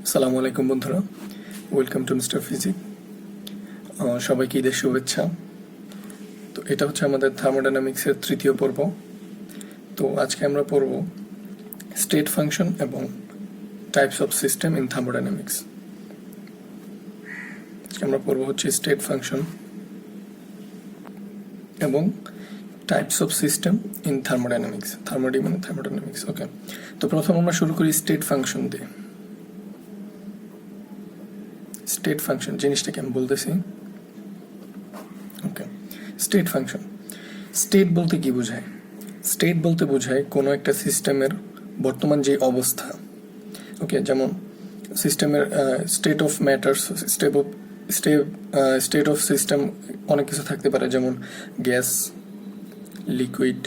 আসসালামু আলাইকুম বন্ধুরা, ওয়েলকাম টু মিস্টার ফিজিক। সবাইকে ঈদের শুভেচ্ছা। তো এটা হচ্ছে আমাদের থার্মোডাইনামিক্সের তৃতীয় পর্ব। তো আজকে আমরা পড়ব স্টেট ফাংশন এবং types of system in thermodynamics. আজকে আমরা পড়ব হচ্ছে স্টেট ফাংশন এবং types of system in thermodynamics. থার্মোডি মানে থার্মোডাইনামিক্স। ওকে, তো প্রথম আমরা শুরু করি স্টেট ফাংশন দিয়ে। স্টেট ফাংশন জিনিসটাকে আমি বলতেছি। ওকে, স্টেট ফাংশন, স্টেট বলতে কি বোঝায়? স্টেট বলতে বোঝায় কোনো একটা সিস্টেমের বর্তমান যে অবস্থা। ওকে, যেমন সিস্টেমের state of matters, state of system অনেক কিছু থাকতে পারে, যেমন গ্যাস, লিকুইড,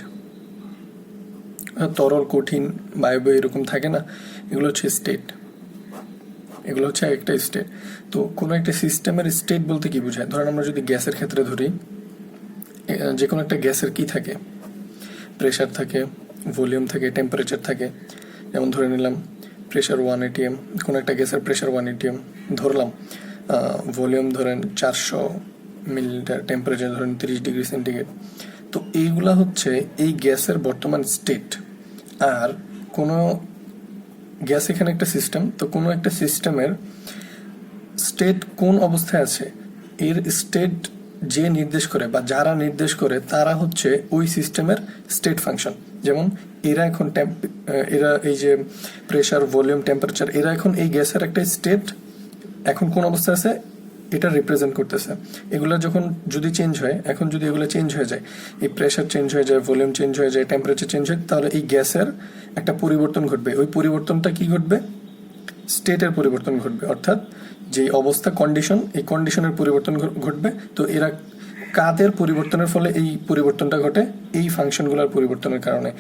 তরল, কঠিন, বায়বীয়, এরকম থাকে না? এগুলো হচ্ছে স্টেট, এগুলো হচ্ছে একটা স্টেট। তো কোনো একটা সিস্টেমের স্টেট বলতে কি বোঝায়? ধরেন আমরা যদি গ্যাসের ক্ষেত্রে ধরি, যে কোনো একটা গ্যাসের কি থাকে? প্রেশার থাকে, ভলিউম থাকে, টেম্পারেচার থাকে। যেমন ধরে নিলাম প্রেশার 1 atm, কোনো একটা গ্যাসের প্রেশার 1 atm ধরলাম, ভলিউম ধরেন 400 মিলিলিটার, টেম্পারেচার ধরেন 30 ডিগ্রি সেন্টিগ্রেড। তো এইগুলা হচ্ছে এই গ্যাসের বর্তমান স্টেট। আর কোনো গ্যাস এখানে একটা সিস্টেম, তো কোনো একটা সিস্টেমের স্টেট কোন অবস্থায় আছে এর স্টেট যে নির্দেশ করে বা যারা নির্দেশ করে তারা হচ্ছে ওই সিস্টেমের স্টেট ফাংশন। যেমন এরা এখন এরা এই যে প্রেশার, ভলিউম, টেম্পারেচার, এরা এখন এই গ্যাসের একটা স্টেট এখন কোন অবস্থায় আছে এটা রিপ্রেজেন্ট করতেছে। এগুলো যখন যদি চেঞ্জ হয়, এখন যদি এগুলো চেঞ্জ হয়ে যায়, এই প্রেশার চেঞ্জ হয়ে যায়, ভলিউম চেঞ্জ হয়ে যায়, টেম্পারেচার চেঞ্জ হয়, তাহলে এই গ্যাসের একটা পরিবর্তন ঘটবে। ওই পরিবর্তনটা কি ঘটবে? স্টেটের পরিবর্তন ঘটবে, অর্থাৎ যে অবস্থা, কন্ডিশন, এই কন্ডিশনের পরিবর্তন ঘটবে। তো এরা কাদের পরিবর্তনের ফলে এই পরিবর্তনটা ঘটে? এই ফাংশনগুলোর পরিবর্তনের কারণে।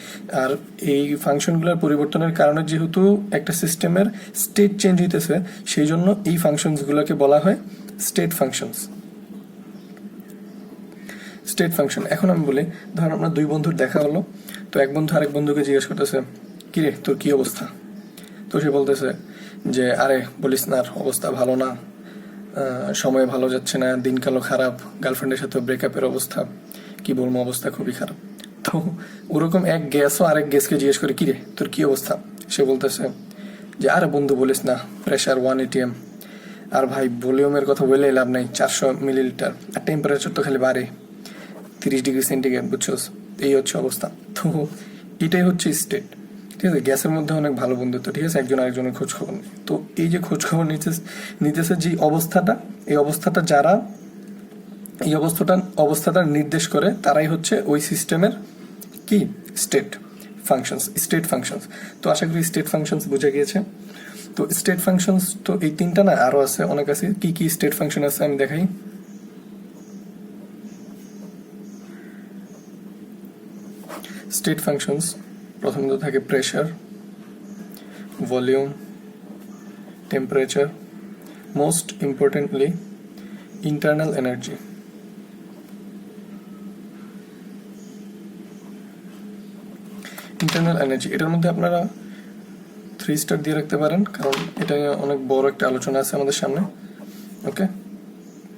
আর এই ফাংশনগুলোর পরিবর্তনের কারণে যেহেতু একটা সিস্টেমের স্টেট চেঞ্জ হইতেছে, সেই জন্য এই ফাংশনসগুলোকে বলা হয় স্টেট ফাংশনস। State function. এখন আমি বলি, ধর আমরা দুই বন্ধুর দেখা হলো, তো এক বন্ধু আরেক বন্ধুকে জিজ্ঞেস করতেছে, কিরে তোর কি অবস্থা? তো সে বলতেছে যে আরে বলিস না, অবস্থা ভালো না, সময় ভালো যাচ্ছে না, দিনকালও খারাপ, গার্লফ্রেন্ডের সাথে ব্রেকআপের অবস্থা, কি বলবো, অবস্থা খুবই খারাপ। তো ওরকম এক গ্যাসও আরেক গ্যাসকে জিজ্ঞেস করে, কিরে তোর কি অবস্থা? সে বলতেছে যে আরে বন্ধু বলিস না, প্রেশার 1 atm, আর ভাই ভলিউমের কথা বলে লাভ নাই, 400 মিলিলিটার, আর টেম্পারেচার তো খালি বাড়ে 30 ডিগ্রি সেন্টিগ্রেড, বুঝছোস? এই হচ্ছে অবস্থা। তো এটাই হচ্ছে স্টেট। ঠিক আছে, গ্যাসের মধ্যে অনেক ভালো বন্ধুত্ব, ঠিক আছে, একজন আরেকজনের খোঁজ খবর নেই। তো এই যে খোঁজ খবর নিতেছে যে অবস্থাটা, এই অবস্থাটা যারা এই অবস্থাটা নির্দেশ করে তারাই হচ্ছে ওই সিস্টেমের কি স্টেট ফাংশনস, স্টেট ফাংশনস। তো আশা করি স্টেট ফাংশনস বুঝে গিয়েছে। তো স্টেট ফাংশনস তো এই তিনটা না, আরো আছে, অনেক আছে। কি কি স্টেট ফাংশন আছে আমি দেখাই। স্টেট ফাংশনস প্রথমত থাকে pressure, volume, temperature, most importantly internal energy. Internal energy, এটার মধ্যে আপনারা 3 স্টার দিয়ে রাখতে পারেন, কারণ এটা অনেক বড় একটা আলোচনা আছে আমাদের সামনে। ওকে,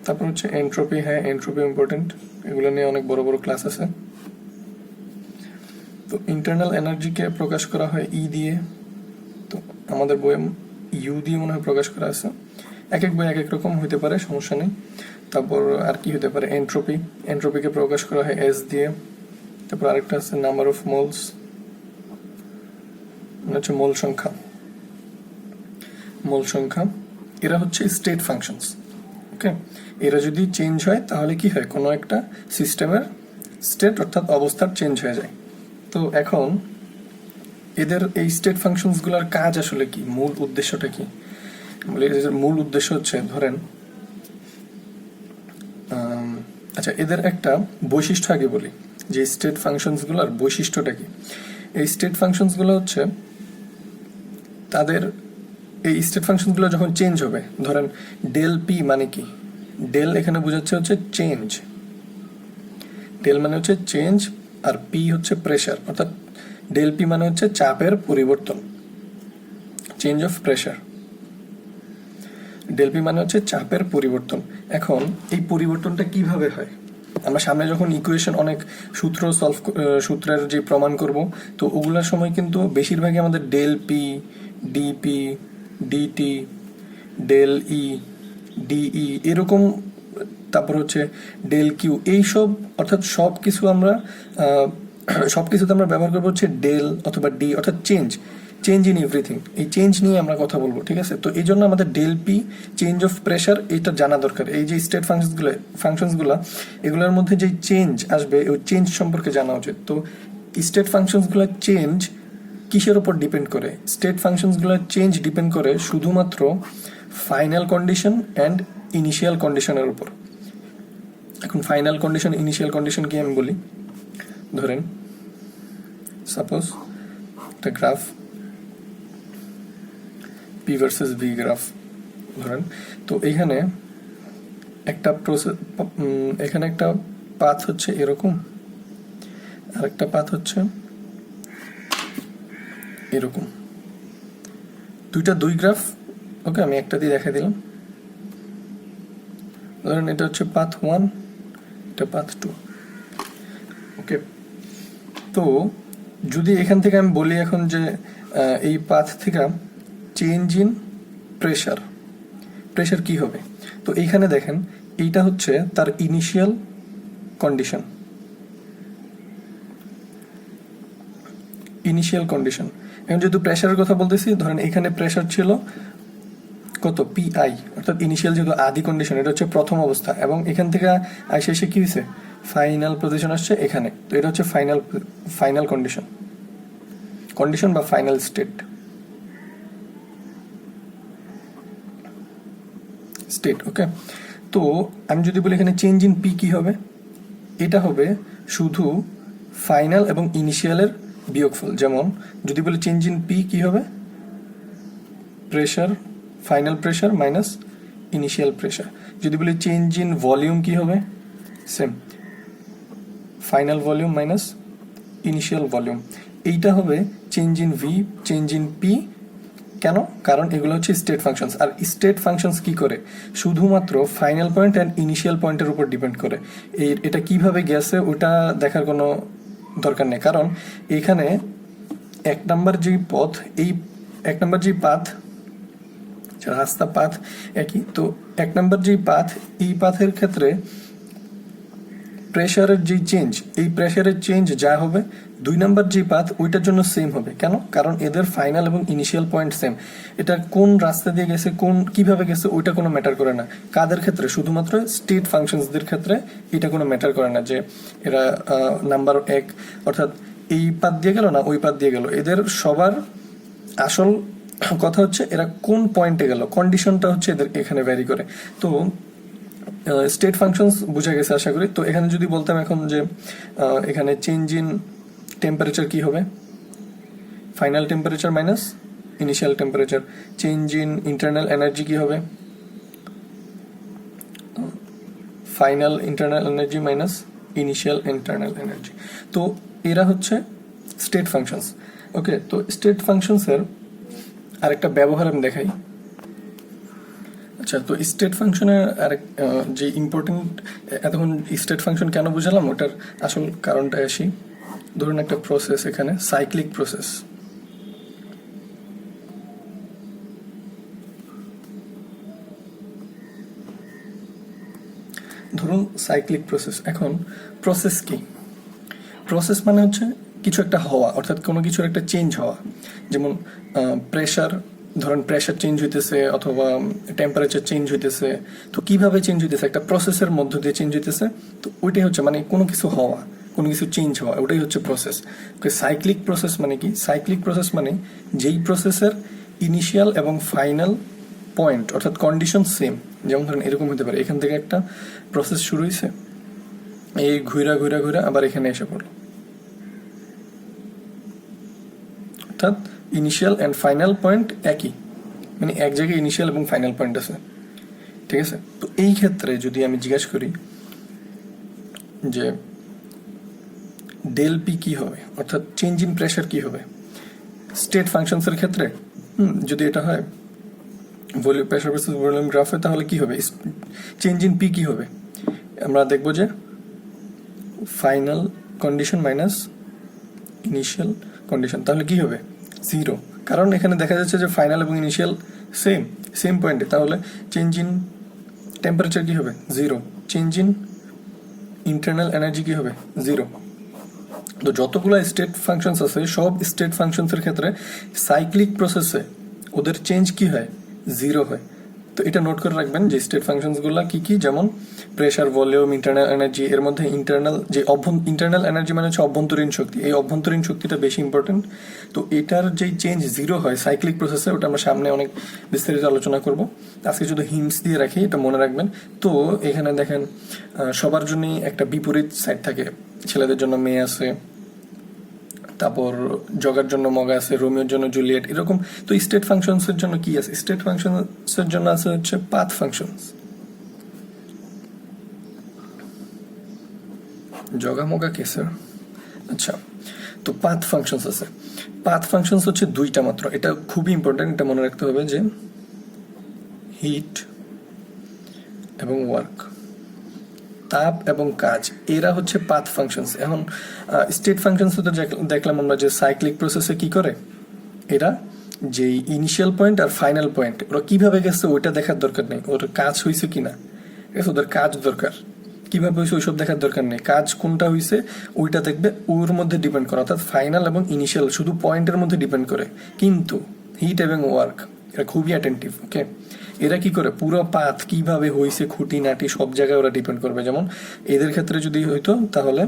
তারপর হচ্ছে এন্ট্রপি। হ্যাঁ, এন্ট্রপি ইম্পর্টেন্ট, এগুলো নিয়ে অনেক বড় বড় ক্লাস আছে। তো ইন্টারনাল এনার্জিকে প্রকাশ করা হয় ই দিয়ে, তো আমাদের বইয়ে ইউ দিয়ে মনে হয় প্রকাশ করা আছে। এক এক বই এক এক রকম হইতে পারে, সমস্যা নেই। তারপর আর কি হতে পারে? এন্ট্রপি, এন্ট্রপিকে প্রকাশ করা হয় এস দিয়ে। তারপর আরেকটা আছে নাম্বার অফ মোলস, মানে হচ্ছে মোল সংখ্যা, মোল সংখ্যা। এরা হচ্ছে স্টেট ফাংশনস। ওকে, এরা যদি চেঞ্জ হয় তাহলে কি হয়? কোনো একটা সিস্টেমের স্টেট অর্থাৎ অবস্থার চেঞ্জ হয়ে যায়। তো এখন এদের এই স্টেট ফাংশনসগুলোর কাজ আসলে কি, মূল উদ্দেশ্যটা কি? বলে মূল উদ্দেশ্য হচ্ছে, ধরেন আচ্ছা, এদের একটা বৈশিষ্ট্য আগে বলি, যে স্টেট ফাংশনসগুলোর বৈশিষ্ট্যটা কি। এই স্টেট ফাংশনসগুলো হচ্ছে তাদের, এই স্টেট ফাংশনগুলো যখন চেঞ্জ হবে, ধরেন ডেল পি মানে কি? ডেল এখানে বোঝাচ্ছে হচ্ছে চেঞ্জ, ডেল মানে হচ্ছে চেঞ্জ, আর পি হচ্ছে প্রেশার, অর্থাৎ ডেল পি মানে হচ্ছে চাপের পরিবর্তন, change of pressure. Del P মানে হচ্ছে চাপের পরিবর্তন। এখন এই পরিবর্তনটা কিভাবে হয়, আমরা সামনে যখন ইকুয়েশন অনেক সূত্রের যে প্রমাণ করব, তো ওগুলোর সময় কিন্তু বেশিরভাগই আমাদের del P, D P, D T, del E, D E এরকম, তারপর হচ্ছে ডেল কিউ, এইসব অর্থাৎ সব কিছুতে আমরা ব্যবহার করবো হচ্ছে ডেল অথবা ডি, অর্থাৎ চেঞ্জ ইন এভরিথিং। এই চেঞ্জ নিয়ে আমরা কথা বলবো, ঠিক আছে? তো এই জন্য আমাদের del P, change of pressure, এটা জানা দরকার। এই যে স্টেট ফাংশনসগুলো এগুলোর মধ্যে যে চেঞ্জ আসবে ওই চেঞ্জ সম্পর্কে জানা উচিত। তো স্টেট ফাংশনসগুলো চেঞ্জ কিসের উপর ডিপেন্ড করে? স্টেট ফাংশনসগুলো চেঞ্জ ডিপেন্ড করে শুধুমাত্র ফাইনাল কন্ডিশন অ্যান্ড ইনিশিয়াল কন্ডিশনের উপর। এখন ফাইনাল কন্ডিশন, ইনিশিয়াল কন্ডিশন কি আমি বলি। ধরেন সাপোজ একটা graph, P versus V graph ধরেন। তো এখানে একটা এখানে একটা পাথ হচ্ছে এরকম, আর একটা পাথ হচ্ছে এরকম, দুই গ্রাফ। ওকে, আমি একটা দিয়ে দেখাই দিলাম। ধরেন এটা হচ্ছে পাথ 1, এটা পাথ 2। ওকে, তো যদি এখান থেকে আমি বলি এখন যে এই পাথ থেকে চেঞ্জ ইন প্রেশার কি হবে, তো এইখানে দেখেন এইটা হচ্ছে তার ইনিশিয়াল কন্ডিশন। এখন যেহেতু প্রেশারের কথা বলতেছি, ধরেন এখানে প্রেশার ছিল কত, পিআই, অর্থাৎ ইনিশিয়াল যেহেতু আদি কন্ডিশন, এটা হচ্ছে প্রথম অবস্থা, এবং এখান থেকে এসে কি হয়েছে, ফাইনাল পজিশন আসছে এখানে। তো এটা হচ্ছে ফাইনাল কন্ডিশন বা ফাইনাল স্টেট। ওকে, তো আমি যদি বলি এখানে চেঞ্জ ইন পি কি হবে, এটা হবে শুধু ফাইনাল এবং ইনিশিয়ালের বিয়োগফল। যেমন যদি বলি চেঞ্জ ইন পি কি হবে, final pressure minus initial pressure. যদি বলি চেঞ্জ ইন ভলিউম কি হবে, same, final volume minus initial volume. এইটা হবে change in V, change in P. কেন? কারণ এগুলো হচ্ছে স্টেট ফাংশনস, আর স্টেট ফাংশনস কি করে, শুধুমাত্র ফাইনাল পয়েন্ট অ্যান্ড ইনিশিয়াল পয়েন্টের উপর ডিপেন্ড করে। এটা কিভাবে গেছে ওটা দেখার কোনো দরকার নেই, কারণ এখানে এক নাম্বার যেই পাথ, রাস্তা পাথ একই, তো এক নাম্বার যেই পাথ, এই পাথের ক্ষেত্রে প্রেশারের যে চেঞ্জ, এই প্রেশারের চেঞ্জ যা হবে, দুই নাম্বার যে পাথ ওইটার জন্য সেম হবে। কেন? কারণ এদের ফাইনাল এবং ইনিশিয়াল পয়েন্ট সেম। এটা কোন রাস্তা দিয়ে গেছে, কিভাবে গেছে, ওইটা কোনো ম্যাটার করে না। কাদের ক্ষেত্রে? শুধুমাত্র স্টেট ফাংশনসদের ক্ষেত্রে এটা কোনো ম্যাটার করে না যে এরা নাম্বার 1 অর্থাৎ এই পাথ দিয়ে গেল না ওই পাথ দিয়ে গেল। এদের সবার আসল কথা হচ্ছে এরা কোন পয়েন্টে গেল, কন্ডিশনটা হচ্ছে এদের এখানে ভ্যারি করে। তো স্টেট ফাংশনস বোঝা গেছে আশা করি। তো এখানে যদি বলতাম এখন যে এখানে চেঞ্জ ইন টেম্পারেচার কি হবে, final temperature minus initial temperature. Change in internal energy কি হবে, final internal energy minus initial internal energy. তো এরা হচ্ছে স্টেট ফাংশনস। ওকে, তো স্টেট ফাংশনসের আরেকটা ব্যবহার আমি দেখাই। আচ্ছা, তো স্টেট ফাংশনের আরেক যে ইম্পর্টেন্ট, এতক্ষণ স্টেট ফাংশন কেন বুঝালাম ওটার আসল কারণটা আসি। ধরুন একটা প্রসেস, এখানে সাইক্লিক প্রসেস। ধরুন সাইক্লিক প্রসেস। এখন প্রসেস কি? প্রসেস মানে হচ্ছে কিছু একটা হওয়া, অর্থাৎ কোনো কিছুর একটা চেঞ্জ হওয়া। যেমন প্রেশার, ধরেন প্রেশার চেঞ্জ হইতেছে অথবা টেম্পারেচার চেঞ্জ হইতেছে। তো কিভাবে চেঞ্জ হইতেছে? একটা প্রসেসের মধ্য দিয়ে চেঞ্জ হইতেছে। তো ওইটাই হচ্ছে মানে কোনো কিছু হওয়া, কোনো কিছু চেঞ্জ হওয়া, ওটাই হচ্ছে প্রসেস। সাইক্লিক প্রসেস মানে কি? সাইক্লিক প্রসেস মানে যেই প্রসেসের ইনিশিয়াল এবং ফাইনাল পয়েন্ট অর্থাৎ কন্ডিশন সেম। যেমন ধরেন এরকম হতে পারে, এখান থেকে একটা প্রসেস শুরু হয়েছে, এই ঘুরা আবার এখানে এসে পড়লো, অর্থাৎ ইনিশিয়াল অ্যান্ড ফাইনাল পয়েন্ট একই, মানে এক জায়গায় ইনিশিয়াল এবং ফাইনাল পয়েন্ট আছে। ঠিক আছে, তো এই ক্ষেত্রে যদি আমি জিজ্ঞাসা করি যে ডেল পি কি হবে, অর্থাৎ চেঞ্জ ইন প্রেশার কি হবে স্টেট ফাংশনসের ক্ষেত্রে, যদি এটা হয় volume pressure versus volume graph হয়, তাহলে কি হবে? চেঞ্জ ইন পি কি হবে? আমরা দেখব যে final condition minus initial condition, তাহলে কি হবে? 0, কারণ এখানে দেখা যাচ্ছে যে ফাইনাল এবং ইনিশিয়াল সেম পয়েন্টে, তাহলে চেঞ্জ ইন টেম্পারেচার কি হবে? 0। চেঞ্জ ইন ইন্টারনাল এনার্জি কি হবে? 0। তো যতগুলো স্টেট ফাংশনস আছে সব স্টেট ফাংশনসের ক্ষেত্রে সাইক্লিক প্রসেসে ওদের চেঞ্জ কি হয়? 0 হয়। তো এটা নোট করে রাখবেন যে স্টেট ফাংশনসগুলো কি কি, যেমন প্রেশার, ভলিউম, ইন্টারনাল এনার্জি। এর মধ্যে ইন্টারনাল এনার্জি মানে হচ্ছে অভ্যন্তরীণ শক্তি, এই অভ্যন্তরীণ শক্তিটা বেশি ইম্পর্টেন্ট। তো এটার যেই চেঞ্জ 0 হয় সাইক্লিক প্রসেসে, ওটা আমরা সামনে অনেক বিস্তারিত আলোচনা করব। আজকে শুধু হিন্টস দিয়ে রাখি, এটা মনে রাখবেন। তো এখানে দেখেন সবার জন্যই একটা বিপরীত সাইড থাকে। ছেলেদের জন্য মেয়ে আছে, তারপর জগার জন্য মগা আছে, রোমিওর জন্য জুলিয়েট, এরকম। তো স্টেট ফাংশনসের জন্য কি আছে? স্টেট ফাংশনসের জন্য আছে হচ্ছে পাথ ফাংশনস। জগা মগা কে স্যার? আচ্ছা, তো পাথ ফাংশনস আছে। পাথ ফাংশনস হচ্ছে 2টা মাত্র, এটা খুবই ইম্পর্টেন্ট, এটা মনে রাখতে হবে যে হিট এবং ওয়ার্ক, তাপ এবং কাজ, এরা হচ্ছে পাথ ফাংশনস। এখন স্টেট ফাংশনস তো দেখলাম আমরা যে সাইক্লিক প্রসেসে কি করে, এরা যে ইনিশিয়াল পয়েন্ট আর ফাইনাল পয়েন্ট ওরা কিভাবে গেছে ওইটা দেখার দরকার নেই, ওর কাজ হয়েছে কিনা, ঠিক আছে? ওদের কাজ দরকার, কিভাবে হয়েছে ওইসব দেখার দরকার নেই, কাজ কোনটা হয়েছে ওইটা দেখবে, ওর মধ্যে ডিপেন্ড করে, অর্থাৎ ফাইনাল এবং ইনিশিয়াল শুধু পয়েন্টের মধ্যে ডিপেন্ড করে। কিন্তু হিট এবং ওয়ার্ক এরা খুবই অ্যাটেন্টিভ, ওকে? এরা কি করে পুরো পাথ কিভাবে হয়েছে, খুঁটি নাটি সব জায়গায় ওরা ডিপেন্ড করবে। যেমন এদের ক্ষেত্রে যদি হইতো, তাহলে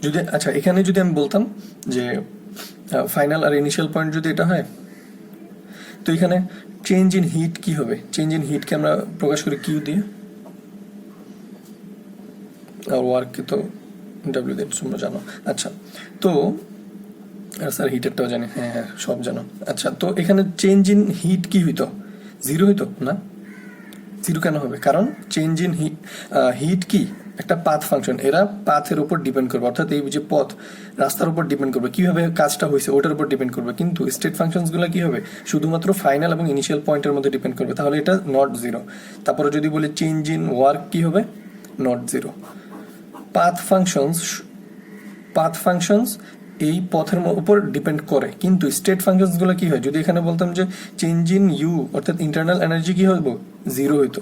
যদি আচ্ছা এখানে যদি আমি বলতাম যে ফাইনাল আর ইনিশিয়াল পয়েন্ট যদি এটা হয়, তো এখানে চেঞ্জ ইন হিট কি হবে? চেঞ্জ ইন হিটকে আমরা প্রকাশ করি কিউ দিয়ে, আর ওয়ার্ককে তো ডাব্লিউ দিয়ে, তোমরা জানো। আচ্ছা, তো স্যার হিটেরটাও জানি, হ্যাঁ সব জানো। আচ্ছা, তো এখানে চেঞ্জ ইন হিট কি হইতো? 0 হইতো না? 0 কেন হবে? কারণ চেঞ্জ ইন হিট কি একটা পাথ ফাংশন, এরা পাথের উপর ডিপেন্ড করবে, অর্থাৎ এই যে পথ রাস্তার উপর ডিপেন্ড করবে, কিভাবে কাজটা হয়েছে ওটার উপর ডিপেন্ড করবে। কিন্তু স্টেট ফাংশনসগুলো কি হবে? শুধুমাত্র ফাইনাল এবং ইনিশিয়াল পয়েন্টের মধ্যে ডিপেন্ড করবে, তাহলে এটা নট 0। তারপরে যদি বলি চেঞ্জ ইন ওয়ার্ক কি হবে? নট 0। পাথ ফাংশনস এই পথের উপর ডিপেন্ড করে, কিন্তু স্টেট ফাংশনসগুলো কি হয়? যদি এখানে বলতাম যে চেঞ্জ ইন ইউ, অর্থাৎ ইন্টারনাল এনার্জি কি হইব? 0 হইতো,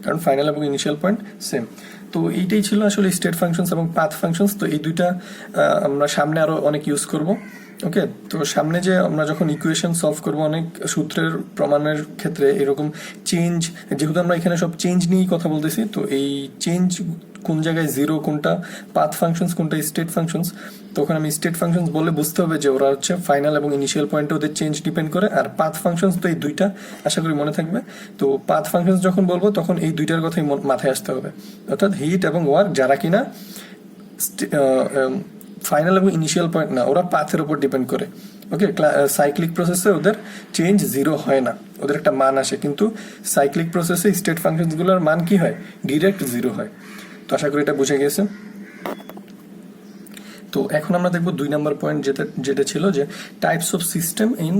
কারণ ফাইনাল এবং ইনিশিয়াল পয়েন্ট সেম। তো এইটাই ছিল আসলে স্টেট ফাংশনস এবং পাথ ফাংশনস। তো এই দুইটা আমরা সামনে আরো অনেক ইউজ করব, ওকে? তো সামনে যে আমরা যখন ইকুয়েশন সলভ করব অনেক সূত্রের প্রমাণের ক্ষেত্রে এরকম চেঞ্জ, যেহেতু আমরা এখানে সব চেঞ্জ নিয়েই কথা বলতেছি, তো এই চেঞ্জ কোন জায়গায় 0, কোনটা পাথ ফাংশনস, কোনটা স্টেট ফাংশনস, তখন আমি স্টেট ফাংশনস বলে বুঝতে হবে যে ওরা হচ্ছে ফাইনাল এবং ইনিশিয়াল পয়েন্টে ওদের চেঞ্জ ডিপেন্ড করে। আর পাথ ফাংশনস তো এই দুইটা, আশা করি মনে থাকবে। তো পাথ ফাংশনস যখন বলবো তখন এই দুইটার কথাই মাথায় আসতে হবে, অর্থাৎ হিট এবং ওয়ার্ক যারা কিনা ফাইনাল এবং ইনিশিয়াল পয়েন্ট না, ওরা পাথের উপর ডিপেন্ড করে, ওকে? সাইক্লিক প্রসেসে ওদের চেঞ্জ 0 হয় না, ওদের একটা মান আসে, কিন্তু সাইক্লিক প্রসেসে স্টেট ফাংশনসগুলোর মান কি হয়? ডিরেক্ট 0 হয়। তো আশা করি এটা বুঝে গেছে। তো এখন আমরা দেখবো 2 নম্বর পয়েন্ট, যেটা ছিল যে টাইপস অফ সিস্টেম ইন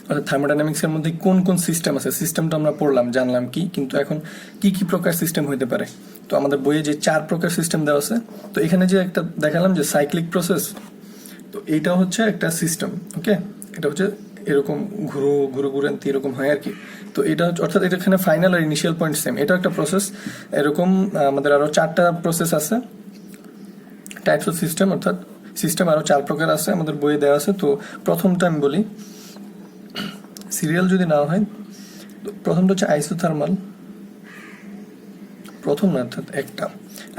অর্থাৎ থার্মোডাইনামিক্সের মধ্যে কোন কোন সিস্টেম আছে। সিস্টেমটা আমরা পড়লাম, জানলাম কি, কিন্তু এখন কি প্রকার সিস্টেম হইতে পারে। তো আমাদের বইয়ে যে 4 প্রকার সিস্টেম দেওয়া আছে, তো এখানে যে একটা দেখালাম যে সাইক্লিক প্রসেস, তো এইটা হচ্ছে একটা সিস্টেম, ওকে? এটা হচ্ছে এরকম ঘুরে এরকম হয় আর কি। তো এটা হচ্ছে, অর্থাৎ এখানে ফাইনাল আর ইনিশিয়াল পয়েন্ট সেম, এটা একটা প্রসেস। এরকম আমাদের আরো 4টা প্রসেস আছে, টাইপস অফ সিস্টেম, অর্থাৎ সিস্টেম আরো 4 প্রকার আছে, আমাদের বইয়ে দেওয়া আছে। তো প্রথমটা আমি বলি, সিরিয়াল যদি না হয়, তো প্রথমটা হচ্ছে আইসোথার্মাল, প্রথম না অর্থাৎ একটা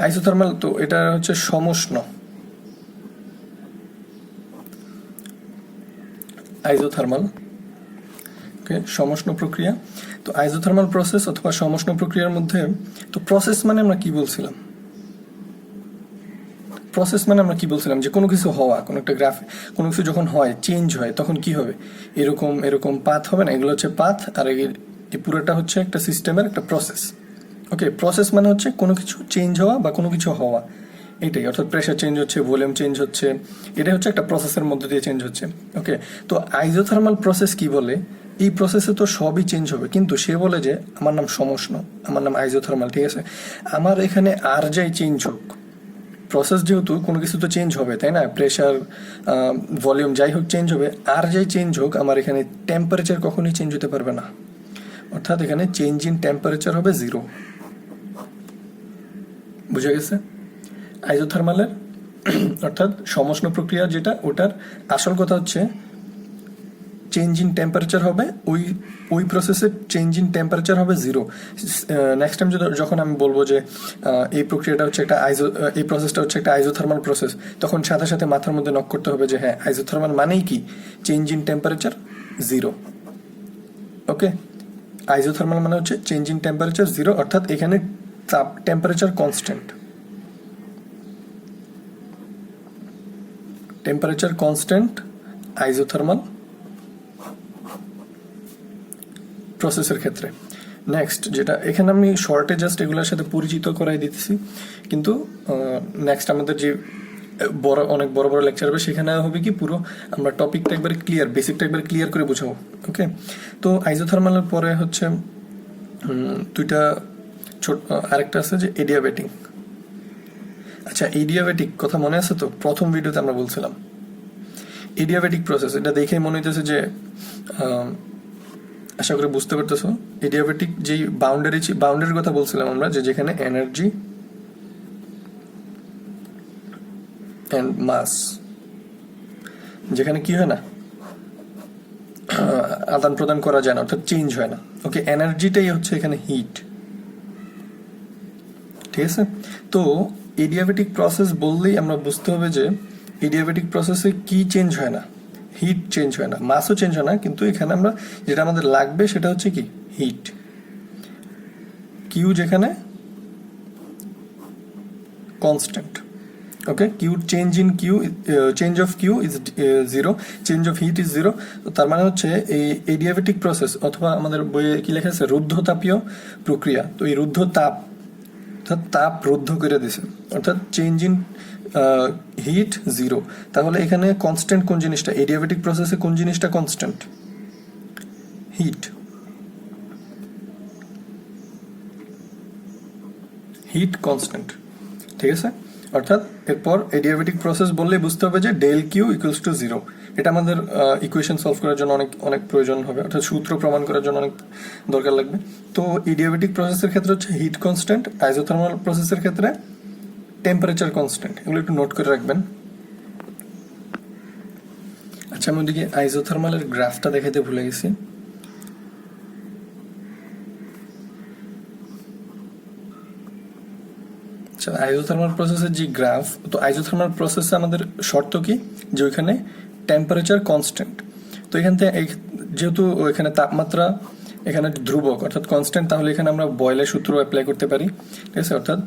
আইসোথার্মাল। তো এটা হচ্ছে সমষ্ণ, আইসোথার্মাল, ওকে? সমষ্ণ প্রক্রিয়া। তো আইসোথার্মাল প্রসেস অথবা সমষ্ণ প্রক্রিয়ার মধ্যে, তো প্রসেস মানে আমরা কি বলছিলাম? যে কোনো কিছু হওয়া, কোনো একটা কোনো কিছু যখন হয়, চেঞ্জ হয়, তখন কি হবে? এরকম পাথ হবে না? এগুলো হচ্ছে পাথ, আর এই পুরোটা হচ্ছে একটা সিস্টেমের একটা প্রসেস, ওকে? প্রসেস মানে হচ্ছে কোনো কিছু চেঞ্জ হওয়া বা কোনো কিছু হওয়া, এটাই, অর্থাৎ প্রেশার চেঞ্জ হচ্ছে, ভলিউম চেঞ্জ হচ্ছে, এটা হচ্ছে একটা প্রসেসের মধ্যে দিয়ে চেঞ্জ হচ্ছে। ওকে, তো আইজোথার্মাল প্রসেস কি বলে, এই প্রসেসে তো সবই চেঞ্জ হবে, কিন্তু সে বলে যে আমার নাম সমষ্ণ, আমার নাম আইজোথার্মাল, ঠিক আছে, আমার এখানে আর যাই চেঞ্জ হোক, প্রসেস যেহেতু কোনো কিছু তো চেঞ্জ হবে, তাই না, প্রেশার ভলিউম যাই হোক চেঞ্জ হবে, আর যাই চেঞ্জ হোক আমার এখানে টেম্পারেচার কখনোই চেঞ্জ হতে পারবে না, অর্থাৎ এখানে চেঞ্জ ইন টেম্পারেচার হবে 0। বুঝে গেছে? আইজোথার্মালের অর্থাৎ সমষ্ণ প্রক্রিয়া যেটা, ওটার আসল কথা হচ্ছে চেঞ্জ ইন টেম্পারেচার হবে, ওই প্রসেসের চেঞ্জ ইন টেম্পারেচার হবে 0। নেক্সট টাইম যখন আমি বলবো যে এই প্রক্রিয়াটা হচ্ছে একটা এই প্রসেসটা হচ্ছে একটা আইজোথার্মাল প্রসেস, তখন সাথে সাথে মাথার মধ্যে নক করতে হবে যে হ্যাঁ, আইজোথার্মাল মানেই কি, চেঞ্জ ইন টেম্পারেচার 0। ওকে, আইজোথার্মাল মানে হচ্ছে চেঞ্জ ইন টেম্পারেচার 0, অর্থাৎ এখানে তাপ টেম্পারেচার কনস্ট্যান্ট, টেম্পারেচার কনস্ট্যান্ট আইজোথার্মাল প্রসেসের ক্ষেত্রে। নেক্সট যেটা, এখানে আমি শর্টে জাস্ট এগুলোর সাথে পরিচিত করাই দিতেছি, কিন্তু নেক্সট আমাদের যে অনেক বড় বড় লেকচার হবে সেখানে হবে কি পুরো আমরা টপিকটা একবারে ক্লিয়ার, বেসিকটা একবারে ক্লিয়ার করে বুঝাবো। ওকে, তো আইজোথার্মালের পরে হচ্ছে দুইটা আরেকটা আছে যে এডিয়াবেটিক। আচ্ছা, এডিয়াবেটিক কথা মনে আছে তো, প্রথম ভিডিওতে আমরা বলছিলাম এডিয়াবেটিক প্রসেস, এটা দেখেই মনে হইতেছে যে আশা করি বুঝতে পারতেছো। এডিয়াবেটিক যেই বাউন্ডারির কথা বলছিলাম আমরা, যে যেখানে এনার্জি অ্যান্ড মাস, যেখানে কি হয় না, আদান প্রদান করা যায় না, অর্থাৎ চেঞ্জ হয় না। ওকে, এনার্জিটাই হচ্ছে এখানে হিট, ঠিক আছে। তো এডিয়াবেটিক প্রসেস বললেই আমরা বুঝতে হবে যে এডিয়াবেটিক প্রসেসে কি চেঞ্জ হয় না, হিট চেঞ্জ হয় না, মাসও চেঞ্জ হয় না, কিন্তু এখানে আমরা যেটা আমাদের লাগবে সেটা হচ্ছে কি, হিট। কিউ যেখানে constant. Okay, Q change in Q, change of Q is 0, change of heat is 0। তো তার মানে হচ্ছে এই এডিয়াবেটিক প্রসেস, অথবা আমাদের বইয়ে কি লেখা আছে, রুদ্ধতাপীয় প্রক্রিয়া। তো এই রুদ্ধ তাপ, অর্থাৎ তাপ রুদ্ধ করে দিছে, অর্থাৎ চেঞ্জ ইন হিট 0। তাহলে এখানে কনস্ট্যান্ট কোন জিনিসটা, এডিয়াবেটিক প্রসেসে কোন জিনিসটা কনস্ট্যান্ট, হিট। হিট কনস্ট্যান্ট, ঠিক আছে। অর্থাৎ এরপর এডিয়াবেটিক প্রসেস বললেই বুঝতে হবে যে ডেল কিউ ইকুয়ালস টু 0। এটা আমাদের ইকুয়েশন সলভ করার জন্য অনেক অনেক প্রয়োজন হবে, অর্থাৎ সূত্র প্রমাণ করার জন্য অনেক দরকার লাগবে। তো এডিয়াবেটিক প্রসেসের ক্ষেত্রে হচ্ছে হিট কনস্ট্যান্ট, আইজোথার্মাল প্রসেসের ক্ষেত্রে টেম্পারেচার কনস্ট্যান্ট। এগুলো একটু নোট করে রাখবেন। আচ্ছা, আমি ওদিকে আইজোথার্মালের গ্রাফটা দেখাতে ভুলে গেছি। আচ্ছা, আইজোথার্মাল প্রসেসের যে গ্রাফ, তো আইজোথার্মাল প্রসেসে আমাদের শর্ত কি, যে ওইখানে টেম্পারেচার কনস্ট্যান্ট। তো এখান থেকে যেহেতু এখানে তাপমাত্রা এখানে ধ্রুবক অর্থাৎ কনস্ট্যান্ট, তাহলে এখানে আমরা বয়েলের সূত্র অ্যাপ্লাই করতে পারি, ঠিক আছে, অর্থাৎ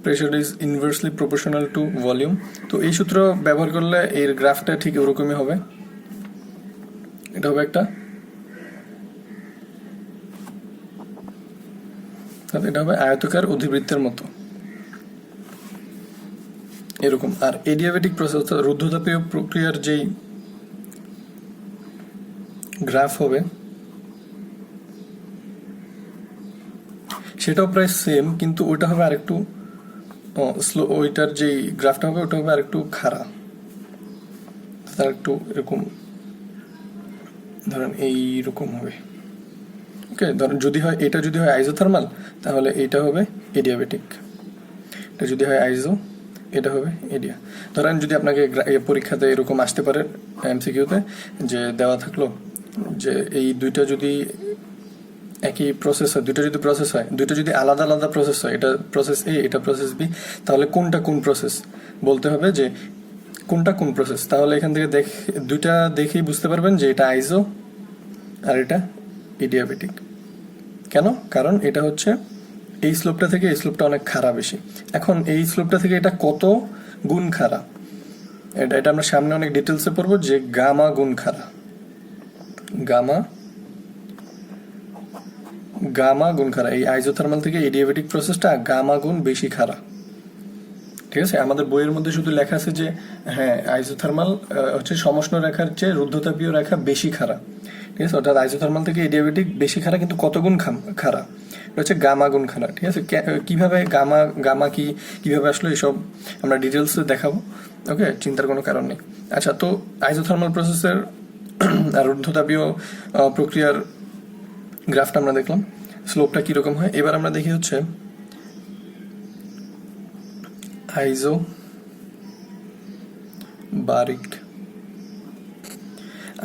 pressure is inversely proportional to volume. তো এই সূত্র ব্যবহার করলে এর গ্রাফটা ঠিক ওরকমই হবে। এটা হবে একটা, এটা হবে আয়তাকার অধিবৃত্তের মতো এরকম। আর এডিয়াবেটিক প্রসেস অর্থাৎ রুদ্ধতাপীয় প্রক্রিয়ার যেই গ্রাফ হবে সেটাও প্রায় সেম, কিন্তু ওইটা হবে আরেকটু স্লো, ওইটার যেই গ্রাফটা হবে ওটা হবে আরেকটু খাড়া, তার একটু এরকম ধরেন এইরকম হবে। ওকে, ধরেন যদি হয় এটা, যদি হয় আইজোথার্মাল তাহলে এইটা হবে এডিয়াবেটিক, এটা যদি হয় আইজো এটা হবে এডিয়া। ধরেন যদি আপনাকে পরীক্ষাতে এরকম আসতে পারে এমসিকিউতে, যে দেওয়া থাকলো যে এই দুইটা যদি একই প্রসেস হয়, দুইটা যদি প্রসেস হয়, দুইটা যদি আলাদা আলাদা প্রসেস হয়, এটা প্রসেস এ এটা প্রসেস বি, তাহলে কোনটা কোন প্রসেস বলতে হবে, যে কোনটা কোন প্রসেস। তাহলে এখান থেকে দুইটা দেখেই বুঝতে পারবেন যে এটা আইজো আর এটা এডিয়াবেটিক। কেন? কারণ এটা হচ্ছে এই স্লোপটা থেকে এই স্লোপটা অনেক খাড়া বেশি। এখন এই স্লোপটা থেকে এটা কত গুণ খাড়া, এটা আমরা সামনে অনেক ডিটেলসে পড়বো, যে গামা গুণ খাড়া, গামা গুণ খাড়া। এই আইজোথার্মাল থেকে এডিয়াবেটিক প্রসেসটা গামা গুণ বেশি খাড়া, ঠিক আছে। আমাদের বইয়ের মধ্যে শুধু লেখা আছে যে হ্যাঁ আইসোথার্মাল হচ্ছে সমষ্ণ রেখার চেয়ে রুদ্ধতাপীয় রেখা বেশি খাড়া, ঠিক আছে। অর্থাৎ আইসোথার্মাল থেকে এডিয়াবেটিক বেশি খাড়া, কিন্তু কত গুণ খাড়া, এটা হচ্ছে গামা গুণ খাড়া, ঠিক আছে। কিভাবে গামা কিভাবে আসলে এসব আমরা ডিটেলসে দেখাবো, ওকে, চিন্তার কোনো কারণ নেই। আচ্ছা, তো আইসোথার্মাল প্রসেসের আর রুদ্ধতাপীয় প্রক্রিয়ার গ্রাফটা আমরা দেখলাম, স্লোপটা কীরকম হয়। এবার আমরা দেখি হচ্ছে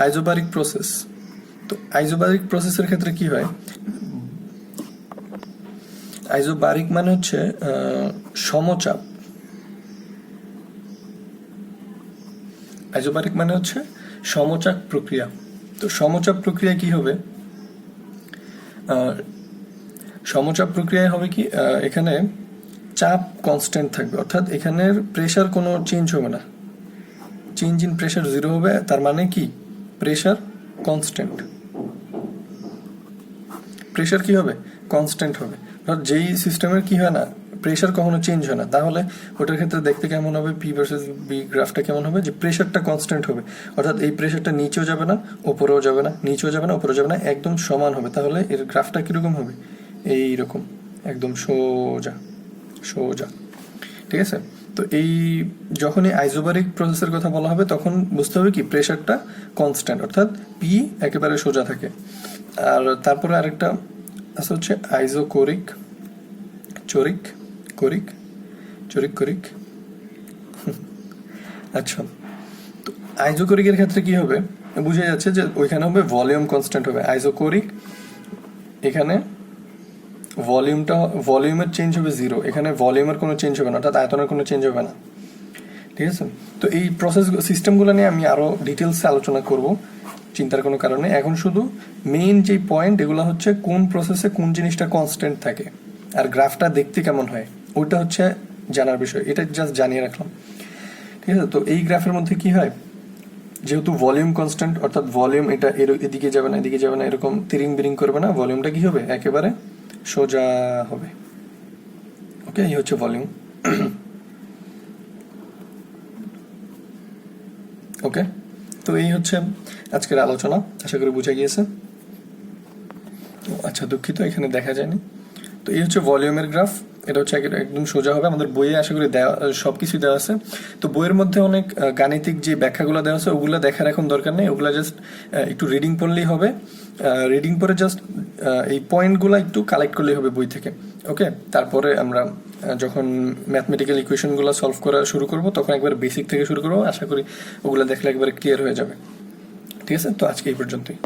আইজোবারিক প্রসেস। তো আইজোবারিক প্রসেসের ক্ষেত্রে কি হয়, আইজোবারিক মানে হচ্ছে সমচাপ, আইজোবারিক মানে হচ্ছে সমচাপ প্রক্রিয়া। তো সমচাপ প্রক্রিয়া কি হবে, সমচাপ প্রক্রিয়ায় হবে কি, এখানে চাপ কনস্ট্যান্ট থাকবে, অর্থাৎ এখানের প্রেশার কোনো চেঞ্জ হবে না, চেঞ্জ ইন প্রেশার জিরো হবে। তার মানে কি, প্রেশার কনস্ট্যান্ট, প্রেশার কি হবে, কনস্ট্যান্ট হবে। অর্থাৎ যেই সিস্টেমের কি হয় না, প্রেশার কখনো চেঞ্জ হয় না, তাহলে ওটার ক্ষেত্রে দেখতে কেমন হবে, পি ভার্সেস বি গ্রাফটা কেমন হবে, যে প্রেশারটা কনস্ট্যান্ট হবে। অর্থাৎ এই প্রেশারটা নিচেও যাবে না, ওপরেও যাবে না, নিচেও যাবে না, ওপরেও যাবে না, একদম সমান হবে। তাহলে এর গ্রাফটা কীরকম হবে, এইরকম, একদম সোজা সোজা, ঠিক আছে। তো এই যখনই আইজোবারিক প্রসেসের কথা বলা হবে তখন বুঝতে হবে কি, প্রেশারটা কনস্ট্যান্ট, অর্থাৎ পি একেবারে সোজা থাকে। আর তারপরে আরেকটা আছে হচ্ছে আইজোকোরিক, চরিক কোরিক, চরিক কোরিক। আচ্ছা, তো আইজোকোরিকের ক্ষেত্রে কি হবে, বুঝে যাচ্ছে যে ওইখানে হবে ভলিউম কনস্ট্যান্ট হবে। আইজোকোরিক এখানে ভলিউমের চেঞ্জ হবে জিরো, এখানে ভলিউমের কোনো চেঞ্জ হবে না, অর্থাৎ আয়তনের কোনো চেঞ্জ হবে না, ঠিক আছে। তো এই প্রসেস সিস্টেমগুলো নিয়ে আমি আরও ডিটেলসে আলোচনা করব, চিন্তার কোনো কারণে। এখন শুধু মেইন যে পয়েন্ট এগুলো হচ্ছে কোন প্রসেসে কোন জিনিসটা কনস্ট্যান্ট থাকে আর গ্রাফটা দেখতে কেমন হয়, ওইটা হচ্ছে জানার বিষয়, এটা জাস্ট জানিয়ে রাখলাম, ঠিক আছে। তো এই গ্রাফের মধ্যে কি হয়, যেহেতু ভলিউম কনস্ট্যান্ট, অর্থাৎ ভলিউম এটা এদিকে যাবে না, এদিকে যাবে না, এরকম তিরিং বিরিং করবে না, ভলিউমটা কি হবে, একেবারে সোজা হবে, ওকে। এই হচ্ছে ভলিউম, ওকে। তো এই হচ্ছে আজকের আলোচনা, আশা করি বুঝে গিয়েছে। আচ্ছা, দুঃখিত এখানে দেখা যায়নি। তো এই হচ্ছে ভলিউমের গ্রাফ, এটা হচ্ছে একদম সোজা হবে। আমাদের বইয়ে আশা করি দেওয়া সব কিছুই দেওয়া আছে। তো বইয়ের মধ্যে অনেক গাণিতিক যে ব্যাখ্যাগুলো দেওয়া আছে ওগুলো দেখার এখন দরকার নেই, ওগুলো জাস্ট একটু রিডিং পড়লেই হবে। রিডিং পরে জাস্ট এই পয়েন্টগুলো একটু কালেক্ট করলেই হবে বই থেকে, ওকে। তারপরে আমরা যখন ম্যাথমেটিক্যাল ইকুয়েশনগুলো সলভ করা শুরু করব তখন একবার বেসিক থেকে শুরু করবো, আশা করি ওগুলো দেখলে একবারে ক্লিয়ার হয়ে যাবে, ঠিক আছে। তো আজকে এই পর্যন্তই।